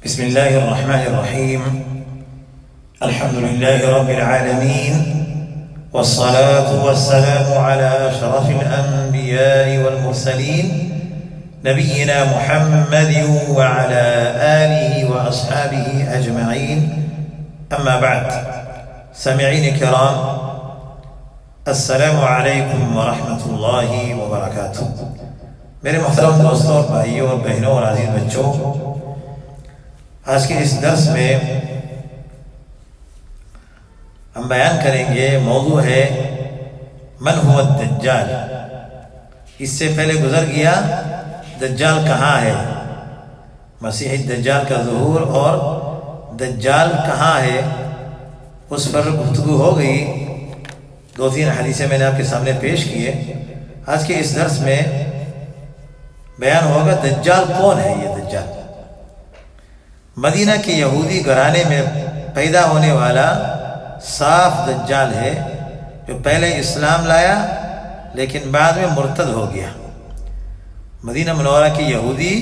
بسم الله الرحمن الرحيم. الحمد لله رب العالمين، والصلاة والسلام على أشرف الأنبياء والمرسلين نبينا محمد وعلى آله وأصحابه أجمعين. أما بعد، سامعين الكرام، السلام علیکم ورحمۃ اللہ وبرکاتہ. میرے محترم دوستوں اور بھائیوں اور بہنوں اور عزیز بچوں، آج کے اس درس میں ہم بیان کریں گے، موضوع ہے من هو الدجال. اس سے پہلے گزر گیا دجال کہاں ہے، مسیح دجال کا ظہور اور دجال کہاں ہے، اس پر گفتگو ہو گئی. 2-3 حدیثیں میں نے آپ کے سامنے پیش کیے. آج کے اس درس میں بیان ہوگا دجال کون ہے. یہ دجال مدینہ کے یہودی گھرانے میں پیدا ہونے والا صاف دجال ہے، جو پہلے اسلام لایا لیکن بعد میں مرتد ہو گیا. مدینہ منورہ کے یہودی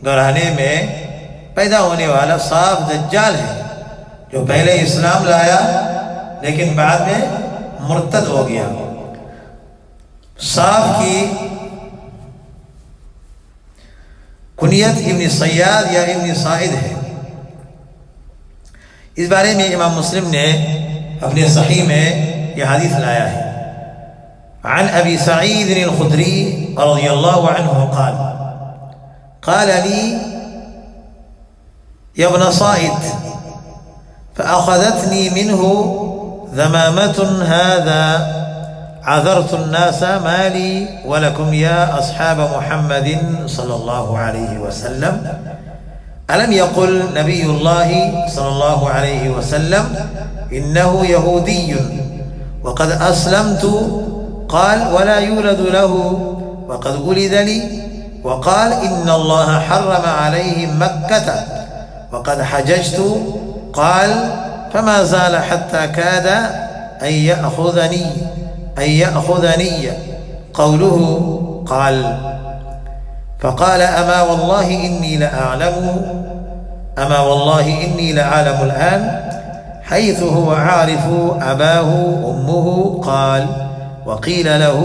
گھرانے میں پیدا ہونے والا صاف دجال ہے، جو پہلے اسلام لایا لیکن بعد میں مرتد ہو گیا. صاف کی کنیت ابن صیاد یا ابن صائد ہے. اس بارے میں امام مسلم نے اپنے صحیح میں یہ حدیث لایا ہے. عن ابی سعید الخدری رضی اللہ عنہ قال قال لي يا ابن صائد فأخذتني منه ذمامة هذا عذرت الناس ما لي ولكم يا أصحاب محمد صلى الله عليه وسلم ألم يقل نبي الله صلى الله عليه وسلم إنه يهودي وقد أسلمت؟ قال ولا يولد له وقد ولد لي. وقال إن الله حرم عليهم مكة وقد حججت. قال فما زال حتى كاد أن يأخذني قوله قال فقال أما والله إني لأعلم الآن حيث هو عارف أباه أمه. قال وقيل له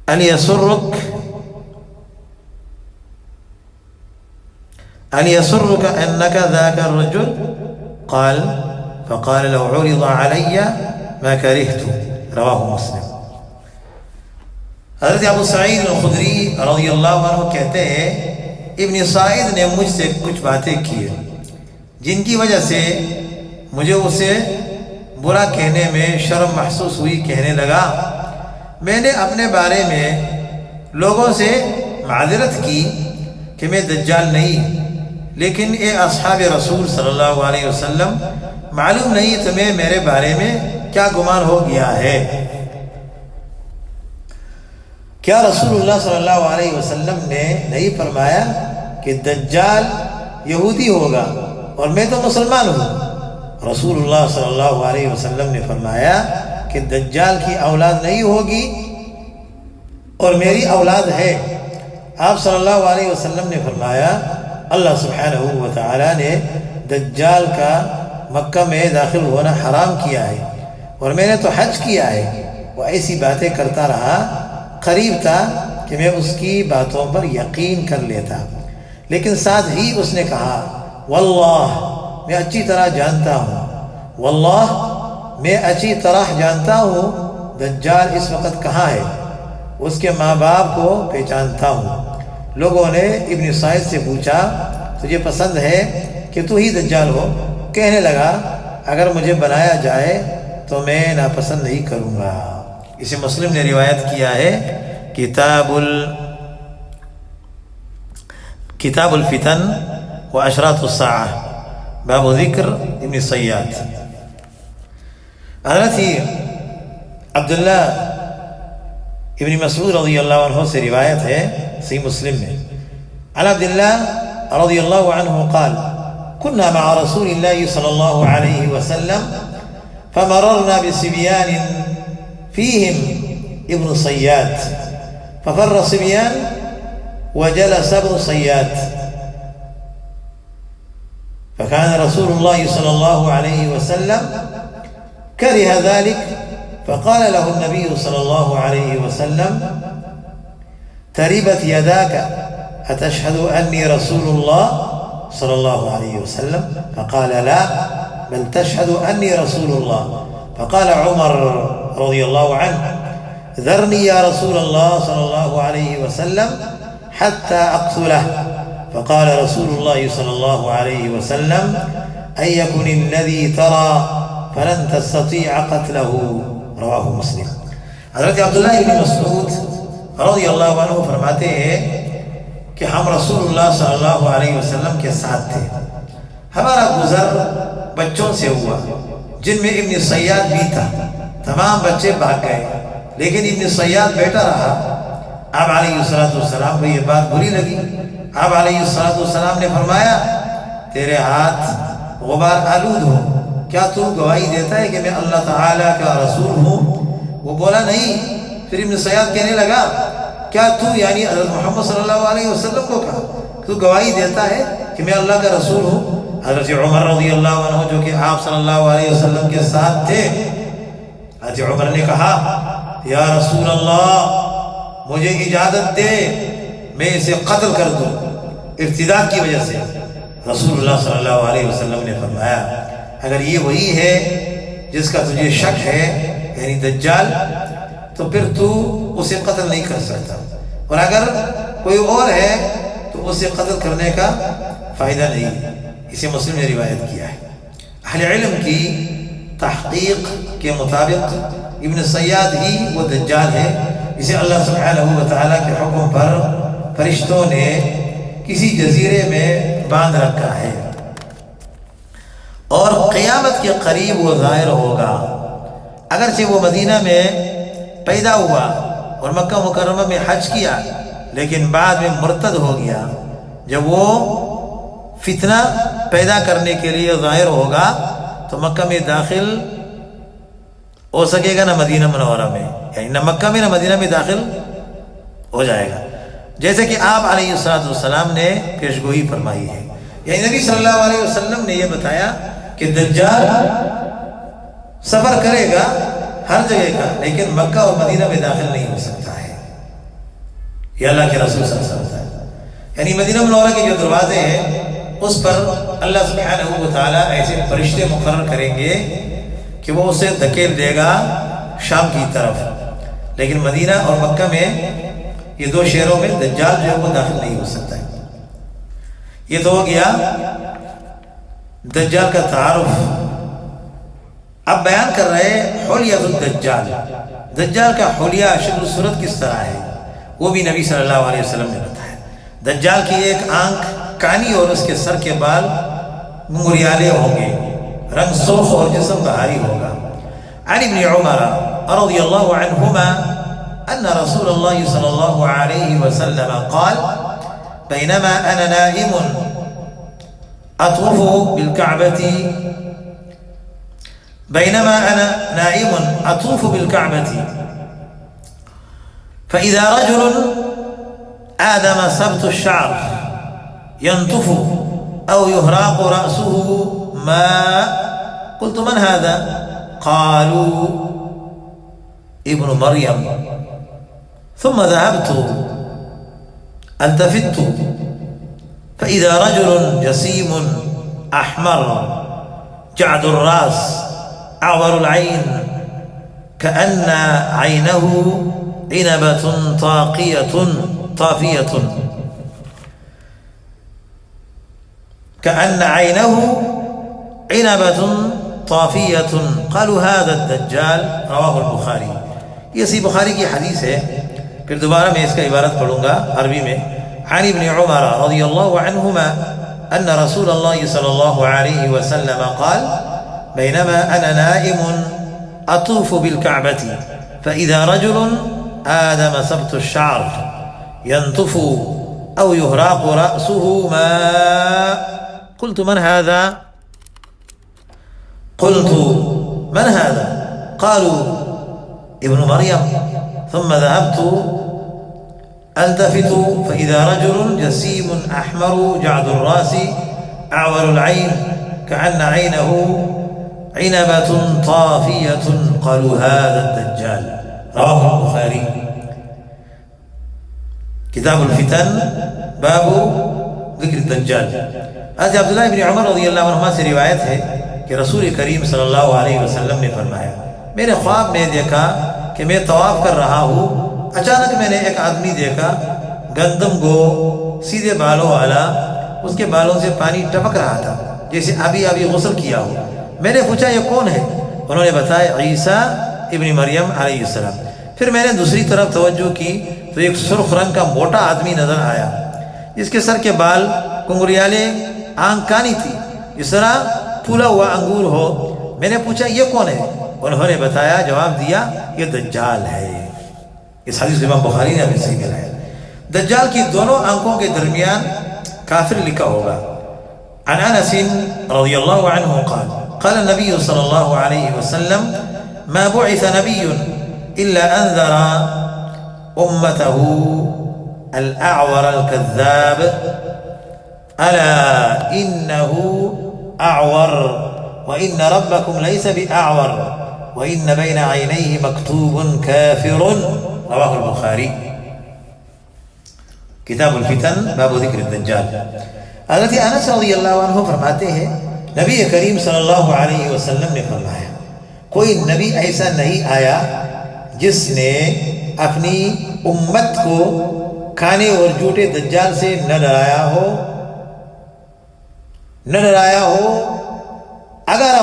أن يسرك أنك ذاك الرجل؟ قال فقال لو عرض علي ما كرهت. رواہ مسلم. حضرت ابو سعید الخدری رضی اللہ عنہ کہتے ہیں، ابن صائد نے مجھ سے کچھ باتیں کی جن کی وجہ سے مجھے اسے برا کہنے میں شرم محسوس ہوئی. کہنے لگا، میں نے اپنے بارے میں لوگوں سے معذرت کی کہ میں دجال نہیں، لیکن اے اصحاب رسول صلی اللہ علیہ وسلم، معلوم نہیں تمہیں میرے بارے میں کیا گمان ہو گیا ہے. کیا رسول اللہ صلی اللہ علیہ وسلم نے نہیں فرمایا کہ دجال یہودی ہوگا اور میں تو مسلمان ہوں؟ رسول اللہ صلی اللہ علیہ وسلم نے فرمایا کہ دجال کی اولاد نہیں ہوگی اور میری اولاد ہے. آپ صلی اللہ علیہ وسلم نے فرمایا، اللہ سبحانہ و تعالی نے دجال کا مکہ میں داخل ہونا حرام کیا ہے اور میں نے تو حج کیا ہے. وہ ایسی باتیں کرتا رہا، قریب تھا کہ میں اس کی باتوں پر یقین کر لیتا، لیکن ساتھ ہی اس نے کہا، واللہ میں اچھی طرح جانتا ہوں، واللہ میں اچھی طرح جانتا ہوں دجال اس وقت کہاں ہے، اس کے ماں باپ کو پہچانتا ہوں. لوگوں نے ابن صائد سے پوچھا، تجھے پسند ہے کہ تو ہی دجال ہو؟ کہنے لگا، اگر مجھے بنایا جائے تو میں ناپسند نہیں کروں گا. اسے مسلم نے روایت کیا ہے، کتاب الفتن و اشراط الساعہ، باب ذکر ابن صیاد. حضرت عبداللہ ابن مسعود رضی اللہ عنہ سے روایت ہے صحیح مسلم میں، عن عبداللہ رضی اللہ عنہ قال كنا مع رسول الله صلى الله عليه وسلم فمررنا بصبيان فيهم ابن صياد ففر الصبيان وجلس ابن صياد، فكان رسول الله صلى الله عليه وسلم كره ذلك، فقال له النبي صلى الله عليه وسلم: تربت يداك أتشهد أني رسول الله صلى الله عليه وسلم؟ فقال: لا، بل تشهد أني رسول الله. فقال عمر رضي الله عنه: ذرني يا رسول الله صلى الله عليه وسلم حتى أقتله. فقال رسول الله صلى الله عليه وسلم: أن يكن الذي ترى فلن تستطيع قتله. رواه مسلم. حضرت عبداللہ ابن مسعود رضی اللہ عنہ فرماتے ہیں کہ ہم رسول اللہ صلی اللہ علیہ وسلم کے ساتھ تھے، ہمارا گزر بچوں سے ہوا جن میں ابن صیاد بھی تھا، تمام بچے بھاگ گئے لیکن ابن صیاد بیٹھا رہا۔ آپ علیہ السلام کو یہ بات بری لگی، آپ علیہ السلام نے فرمایا: تیرے ہاتھ غبار آلود ہو، کیا تو گواہی دیتا ہے کہ میں اللہ تعالیٰ کا رسول ہوں؟ وہ بولا نہیں۔ پھر ابن صیاد کہنے لگا: کیا تو یعنی حضرت محمد صلی اللہ علیہ وسلم کو کہا تو گواہی دیتا ہے کہ میں اللہ کا رسول ہوں؟ حضرت عمر رضی اللہ عنہ جو کہ آپ صلی اللہ علیہ وسلم کے ساتھ تھے، حضرت عمر نے کہا: یا رسول اللہ، مجھے اجازت دے میں اسے قتل کر دوں ارتداد کی وجہ سے۔ رسول اللہ صلی اللہ علیہ وسلم نے فرمایا: اگر یہ وہی ہے جس کا تجھے شک ہے یعنی دجال، تو پھر تو اسے قتل نہیں کر سکتا، اور اگر کوئی اور ہے تو اسے قتل کرنے کا فائدہ نہیں۔ اسے مسلم نے روایت کیا ہے۔ اہل علم کی تحقیق کے مطابق ابن صیاد ہی وہ دجال ہے جسے اللہ سبحانہ و تعالیٰ کے حکم پر فرشتوں نے کسی جزیرے میں باندھ رکھا ہے، اور قیامت کے قریب وہ ظاہر ہوگا۔ اگرچہ وہ مدینہ میں پیدا ہوا اور مکہ مکرمہ میں حج کیا، لیکن بعد میں مرتد ہو گیا۔ جب وہ فتنہ پیدا کرنے کے لیے ظاہر ہوگا تو مکہ میں داخل ہو سکے گا نہ مدینہ منورہ میں، یعنی نہ مکہ میں نہ مدینہ میں داخل ہو جائے گا، جیسے کہ آپ علیہ السلام نے پیشگوئی فرمائی ہے۔ یعنی نبی صلی اللہ علیہ وسلم نے یہ بتایا کہ دجال سفر کرے گا ہر جگہ کا، لیکن مکہ اور مدینہ میں داخل نہیں ہو سکتا ہے۔ یہ اللہ کے رسول صلی اللہ علیہ وسلم ہے، یعنی مدینہ منورہ کے جو دروازے ہیں اس پر اللہ سبحانہ و تعالیٰ ایسے فرشتے مقرر کریں گے کہ وہ اسے دھکیل دے گا شام کی طرف، لیکن مدینہ اور مکہ میں یہ دو شہروں میں دجال جو ہے وہ داخل نہیں ہو سکتا ہے۔ یہ تو ہو گیا دجال کا تعارف۔ اب بیان کر رہے حلیہ الدجال، دجال کا حلیہ شکل صورت کس طرح ہے وہ بھی نبی صلی اللہ علیہ وسلم نے بتایا۔ دجال کی ایک آنکھ کانی اور اس کے سر کے بال مریالے ہوں گے، رنگ سرخ اور جسم بہاری ہوگا۔ عن ابن عمر رضی اللہ عنہما ان رسول اللہ صلی اللہ علیہ وسلم قال: بينما أنا نائم أطوف بالكعبة فإذا رجل آدم سبط الشعر ينطف أو يهراق رأسه ماء. قلت: من هذا؟ قالوا: ابن مريم. ثم ذهبت التفت فإذا رجل جسيم أحمر جعد الرأس أعور العين كأن عينه عنبة طافية كأن عينه عنبة طافية. قالوا: هذا الدجال. رواه البخاری. یہ سی بخاری کی حدیث ہے، پھر دوبارہ میں اس کا عبارت پڑھوں گا عربی میں۔ عن ابن عمر رضی اللہ عنہما ان رسول اللہ صلی اللہ علیہ وسلم قال: بينما أنا نائم أطوف بالكعبة فإذا رجل آدم سبط الشعر ينطف أو يهراق رأسه ماء. قلت: من هذا؟ قلت: من هذا؟ قالوا: ابن مريم. ثم ذهبت التفت فإذا رجل جسيم أحمر جعد الرأس أعور العين كأن عينه عنبة طافية قالوا هذا الدجال. رواه البخاري. کتاب الفتن باب ذکر الدجال. حضرت عبداللہ ابن عمر رضی اللہ عنہما سے روایت ہے کہ رسول کریم صلی اللہ علیہ وسلم نے فرمایا میں نے خواب میں دیکھا کہ میں طواف کر رہا ہوں، اچانک میں نے ایک آدمی دیکھا گندم گو سیدھے بالوں والا، اس کے بالوں سے پانی ٹپک رہا تھا جیسے ابھی غسل کیا ہو. میں نے پوچھا یہ کون ہے؟ انہوں نے بتایا عیسیٰ ابن مریم علیہ السلام. پھر میں نے دوسری طرف توجہ کی تو ایک سرخ رنگ کا موٹا آدمی نظر آیا جس کے سر کے بال کنگریالے، آنکھ کانی تھی اس طرح پھولا ہوا انگور ہو. میں نے پوچھا یہ کون ہے؟ انہوں نے بتایا، جواب دیا یہ دجال ہے. اس حدیث امام بخاری نے ہمیں صحیح کرایا. دجال کی دونوں آنکھوں کے درمیان کافر لکھا ہوگا. عن انس رضی اللہ عنہ قال قال النبی صلی اللہ علیہ وسلم ما بعث نبی الا انذر امته الاعور الكذاب الا انه اعور وان ربكم ليس باعور وان بين عينيه مكتوب كافر. رواه البخاری. کتاب الفتن باب ذکر الدجال. حضرت انس رضی اللہ عنہ فرماتے ہیں نبی کریم صلی اللہ علیہ وسلم نے فرمایا کوئی نبی ایسا نہیں آیا جس نے اپنی امت کو کھانے اور جھوٹے دجال سے نہ ڈرایا ہو. اگر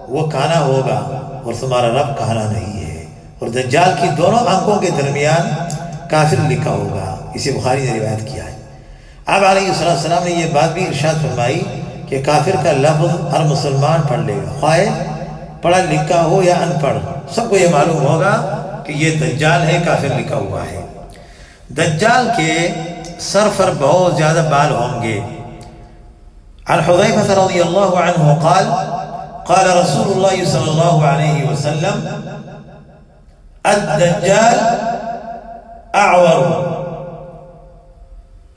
وہ کھانا ہوگا اور تمہارا رب کھانا نہیں ہے، اور دجال کی دونوں آنکھوں کے درمیان کافر لکھا ہوگا. اسے بخاری نے روایت کیا ہے. آپ علیہ السلام نے یہ بات بھی ارشاد فرمائی کہ کافر کا لفظ ہر مسلمان پڑھ لے گا، خواہ پڑھا لکھا ہو یا ان پڑھ، سب کو یہ معلوم ہوگا کہ یہ دجال ہے، کافر لکھا ہوا ہے. دجال کے سر پر بہت زیادہ بال ہوں گے. عن حذیفہ رضی اللہ عنہ قال قال رسول اللہ صلی اللہ علیہ وسلم الدجال اعور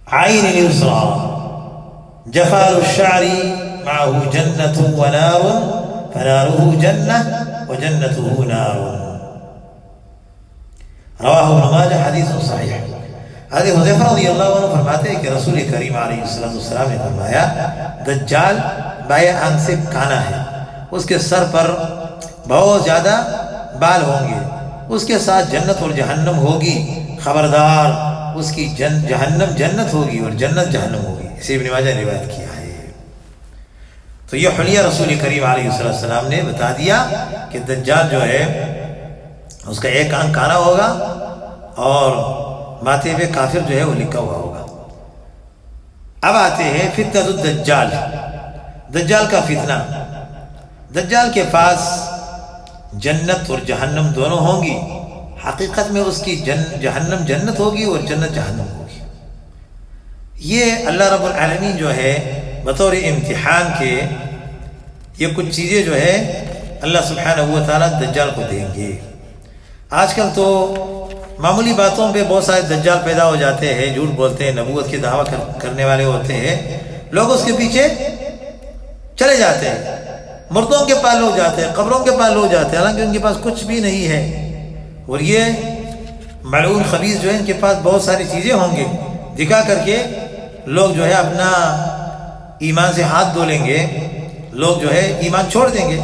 عين اليسرى جفال الشعر معه جنة ونار فناره جنة وجنته نار. رواه ابن ماجہ حدیث صحیح. حضرت حذیفہ رضی اللہ عنہ فرماتے ہیں کہ رسول کریم علیہ السلام نے فرمایا دجال بائیں آنکھ سے کانا ہے، اس کے سر پر بہت زیادہ بال ہوں گے، اس کے ساتھ جنت اور جہنم ہوگی، خبردار اس کی جہنم جنت ہوگی اور جنت جہنم ہوگی. اسے ابن ماجہ نے روایت کیا ہے. تو یہ حلیہ رسول کریم علیہ السلام نے بتا دیا کہ دجال جو ہے اس کا ایک آنکھ کانا ہوگا اور ماتھے پہ کافر جو ہے وہ لکھا ہوا ہوگا. اب آتے ہیں فتنۃ الدجال، دجال کا فتنہ. دجال کے پاس جنت اور جہنم دونوں ہوں گی. حقیقت میں اس کی جہنم جنت ہوگی اور جنت جہنم ہوگی. یہ اللہ رب العالمین جو ہے بطور امتحان کے یہ کچھ چیزیں جو ہے اللہ سبحانہ و تعالیٰ دجال کو دیں گے. آج کل تو معمولی باتوں پہ بہت سارے دجال پیدا ہو جاتے ہیں، جھوٹ بولتے ہیں، نبوت کی دعویٰ کرنے والے ہوتے ہیں، لوگ اس کے پیچھے چلے جاتے ہیں. مردوں کے پاس لوگ جاتے ہیں، قبروں کے پاس لوگ جاتے ہیں، حالانکہ ان کے پاس کچھ بھی نہیں ہے. اور یہ ملعون خبیث جو ہے ان کے پاس بہت ساری چیزیں ہوں گے، دکھا کر کے لوگ جو ہے اپنا ایمان سے ہاتھ دھو لیں گے، لوگ جو ہے ایمان چھوڑ دیں گے.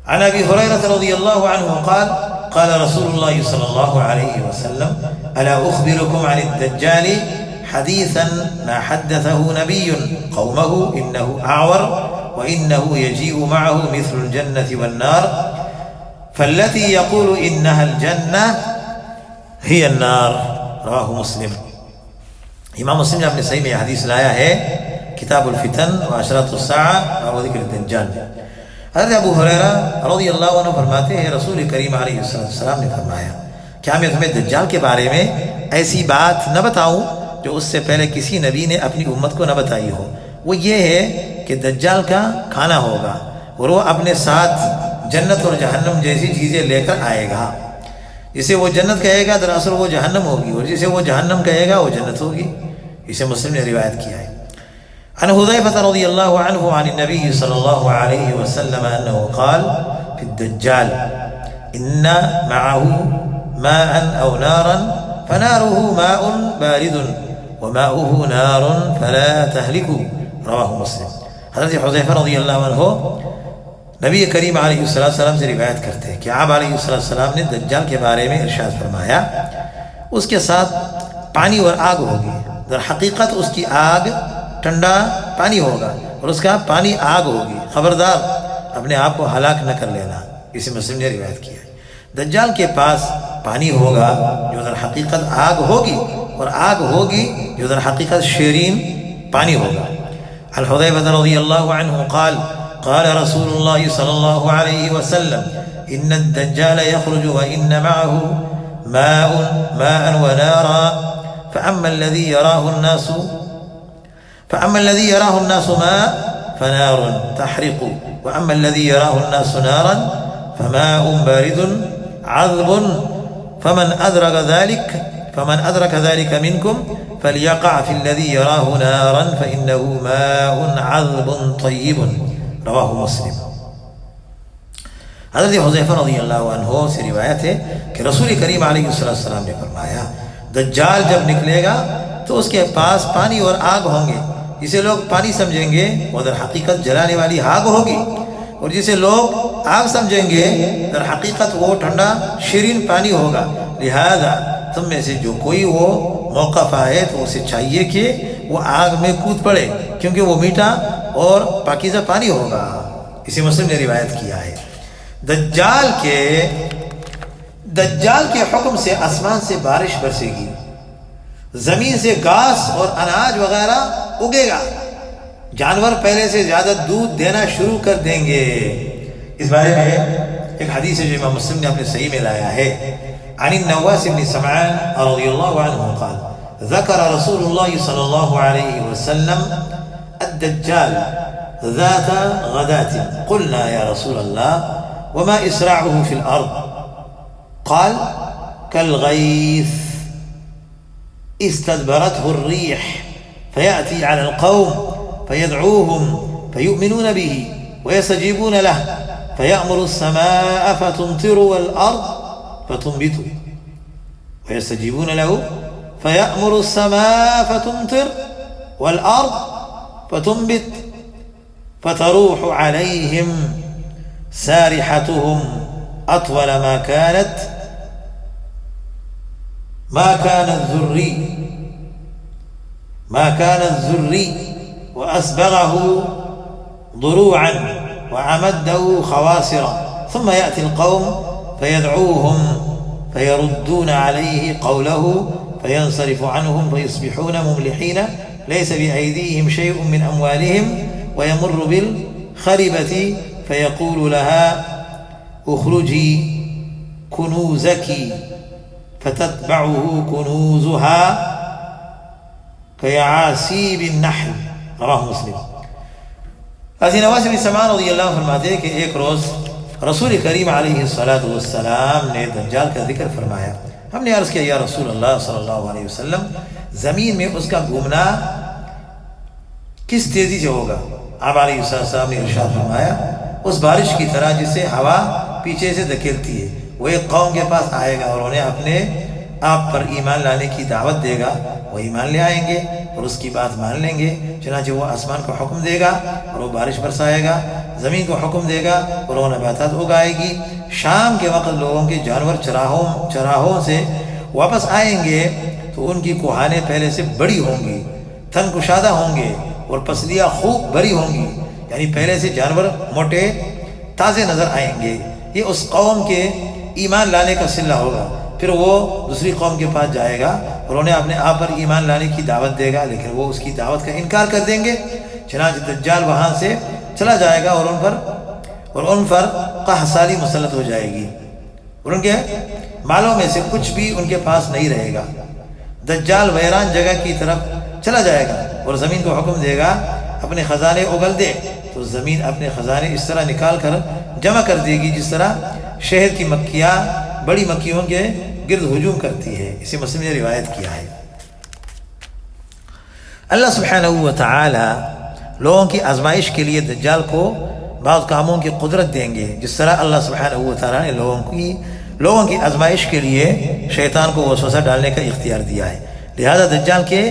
عن ابی ہریرہ رضی اللہ عنہ قال قال رسول اللہ صلی اللہ علیہ وسلم الا اخبركم عن الدجال حدیثا ما حدثه نبی قومه انه اعور وانه يجيء معه مثل الجنة والنار فالتي يقول انها الجنة هي النار. رواہ مسلم. امام مسلم نے اپنے صحیح میں حدیث لایا ہے کتاب الفتن و اشراط الساعہ و ذکر الدجال. حضرت ابو ہریرہ رضی اللہ عنہ فرماتے ہیں رسول کریم علیہ السلام نے فرمایا کیا میں تمہیں دجال کے بارے میں ایسی بات نہ بتاؤں جو اس سے پہلے کسی نبی نے اپنی امت کو نہ بتائی ہو. وہ یہ ہے کہ دجال کا کھانا ہوگا اور وہ اپنے ساتھ جنت اور جہنم جیسی چیزیں لے کر آئے گا. جسے وہ جنت کہے گا دراصل وہ جہنم ہوگی، اور جسے وہ جہنم کہے گا وہ جنت ہوگی. اسے مسلم نے روایت کیا ہے. عن حذیفہ رضی اللہ عنہ عن النبی صلی اللہ علیہ وسلم انه قال في الدجال ان معه ماء او نارا فناره ماء بارد وماؤه نار فلا تهلكوا رواہ مسلم. حضرت حذیفہ رضی اللہ عنہ نبی کریم علیہ السلام سے روایت کرتے ہیں کہ آپ علیہ السلام نے دجال کے بارے میں ارشاد فرمایا اس کے ساتھ پانی اور آگ ہوگی. در حقیقت اس کی آگ ٹھنڈا پانی ہوگا اور اس کا پانی آگ ہوگی. خبردار اپنے آپ کو ہلاک نہ کر لینا. اسے مسلم نے روایت کیا ہے. دجال کے پاس پانی ہوگا جو در حقیقت آگ ہوگی، اور آگ ہوگی جو در حقیقت شیرین پانی ہوگا. عن حذیفہ رضی اللہ عنہ قال قال رسول اللہ صلی اللہ علیہ وسلم ان الدجال يخرج وان معه ماء ونارا فأما الذي يراه الناس ماء فنار تحرق وأما الذي يراه الناس نارا فماء بارد عذب فمن أدرك ذلك منكم فليقع في الذي يراه نارا فإنه ماء عذب طيب رواہ مسلم. حضرت حذیفہ رضی اللہ عنہ سے روایت ہے کہ رسول کریم علیہ السلام نے فرمایا دجال جب نکلے گا تو اس کے پاس پانی اور آگ ہوں گے. جسے لوگ پانی سمجھیں گے وہ در حقیقت جلانے والی آگ ہوگی، اور جسے لوگ آگ سمجھیں گے در حقیقت وہ ٹھنڈا شیرین پانی ہوگا. لہذا تم میں سے جو کوئی وہ موقع پائے تو اسے چاہیے کہ وہ آگ میں کود پڑے، کیونکہ وہ میٹھا اور پاکیزہ پانی ہوگا. اسے مسلم نے روایت کیا ہے. دجال کے حکم سے آسمان سے بارش برسے گی، زمین سے گھاس اور اناج وغیرہ اگے گا، جانور پہلے سے زیادہ دودھ دینا شروع کر دیں گے. اس بارے میں ایک حدیث ہے جو امام مسلم نے اپنے صحیح میں لایا ہے. عن النواس بن سمعان رضی اللہ عنہ قال ذکر رسول اللہ صلی اللہ علیہ وسلم الدجال ذات غداة قلنا يا رسول الله وما إسراعه في الأرض قال كالغيث استدبرته الريح فيأتي على القوم فيدعوهم فيؤمنون به ويستجيبون له فيأمر السماء فتمطر والأرض فتنبت ويستجيبون له فيأمر السماء فتمطر والأرض فتنبت فتروح عليهم سارحتهم أطول ما كان الذري وأسبغه ضروعا وعمده خواصرا ثم يأتي القوم فيدعوهم فيردون عليه قوله فينصرف عنهم فيصبحون مملحين ليس بأيديهم شيء من أموالهم ويمر بالخربة فيقول لها اخرجي كنوزك فتتبعه كنوزها كيعاسيب النحل رواہ مسلم. حضرت نواس بن سمعان رضی اللہ عنہ فرماتے ہیں کہ ایک روز رسول کریم علیہ السلام نے دجال کا ذکر فرمایا. ہم نے عرض کیا یا رسول اللہ صلی اللہ علیہ وسلم زمین میں اس کا گھومنا کس تیزی سے ہوگا؟ آپ علیہ السلام نے ارشاد فرمایا اس بارش کی طرح جسے ہوا پیچھے سے دھکیلتی ہے. وہ ایک قوم کے پاس آئے گا اور انہیں اپنے آپ پر ایمان لانے کی دعوت دے گا. وہ ایمان لے آئیں گے اور اس کی بات مان لیں گے. چنانچہ وہ آسمان کو حکم دے گا اور وہ بارش برسائے گا، زمین کو حکم دے گا اور وہ نباتات اگائے گی. شام کے وقت لوگوں کے جانور چراہوں سے واپس آئیں گے تو ان کی کوہانیں پہلے سے بڑی ہوں گی، تن کشادہ ہوں گے اور پسلیاں خوب بڑی ہوں گی، یعنی پہلے سے جانور موٹے تازے نظر آئیں گے. یہ اس قوم کے ایمان لانے کا صلہ ہوگا. پھر وہ دوسری قوم کے پاس جائے گا اور انہیں اپنے آپ پر ایمان لانے کی دعوت دے گا، لیکن وہ اس کی دعوت کا انکار کر دیں گے. چنانچہ دجال وہاں سے چلا جائے گا اور ان پر قحط مسلط ہو جائے گی اور ان کے مالوں میں سے کچھ بھی ان کے پاس نہیں رہے گا. دجال ویران جگہ کی طرف چلا جائے گا اور زمین کو حکم دے گا اپنے خزانے اگل دے، تو زمین اپنے خزانے اس طرح نکال کر جمع کر دے گی جس طرح شہد کی مکھیاں بڑی مکیوں کے گرد ہجوم کرتی ہے. اسی مسلم نے روایت کیا ہے. اللہ سبحانہ و تعالی لوگوں کی آزمائش کے لیے دجال کو بعض کاموں کی قدرت دیں گے. جس طرح اللہ سبحانہ و تعالی نے لوگوں کی آزمائش کے لیے شیطان کو وسوسہ ڈالنے کا اختیار دیا ہے. لہذا دجال کے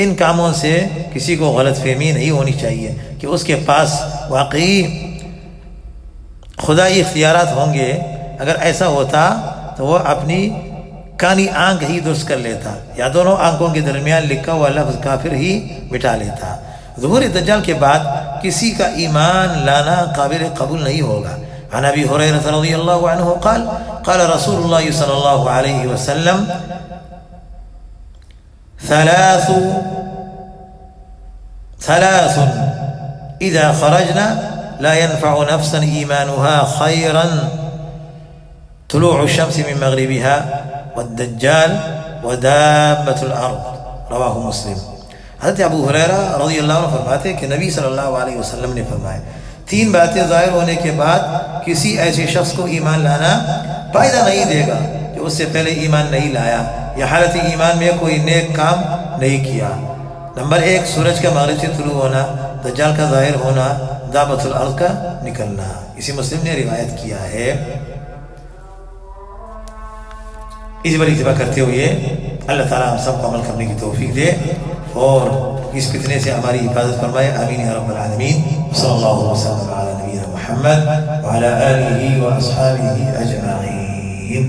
ان کاموں سے کسی کو غلط فہمی نہیں ہونی چاہیے کہ اس کے پاس واقعی خدائی اختیارات ہوں گے. اگر ایسا ہوتا تو وہ اپنی کانی آنکھ ہی درست کر لیتا یا دونوں آنکھوں کے درمیان لکھا ہوا لفظ کافر ہی مٹا لیتا. ظہور دجال کے بعد کسی کا ایمان لانا قابل قبول نہیں ہوگا. عن ابی ہریرہ رضی اللہ عنہ قال قال رسول اللہ صلی اللہ علیہ وسلم ثلاث اذا خرجنا لا ينفع نفسا ایمانها خیرا طلوع الشمس من مغربها والدجال ودابة الارض. رواہ مسلم. حضرت ابو ہریرہ رضی اللہ عنہ فرماتے ہیں کہ نبی صلی اللہ علیہ وسلم نے فرمایا 3 باتیں ظاہر ہونے کے بعد کسی ایسے شخص کو ایمان لانا فائدہ نہیں دے گا جو اس سے پہلے ایمان نہیں لایا یا حالت ایمان میں کوئی نیک کام نہیں کیا. نمبر 1 سورج کا مغرب سے طلوع ہونا، دجال کا ظاہر ہونا، دابۃ الارض کا نکلنا. اسی مسلم نے روایت کیا ہے. اس پر اتباع کرتے ہوئے اللہ تعالیٰ ہم سب کو عمل کرنے کی توفیق دے اور اس فتنے سے ہماری حفاظت فرمائے. آمین یا رب العالمین. صلی اللہ وسلم علی نبینا محمد وعلی آلہ واصحابہ اجمعین.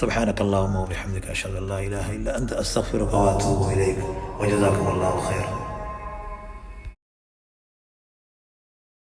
سبحانک اللہم وبحمدک اشہد ان لا الہ الا انت استغفرک واتوب الیک وجزاکم اللہ خیر.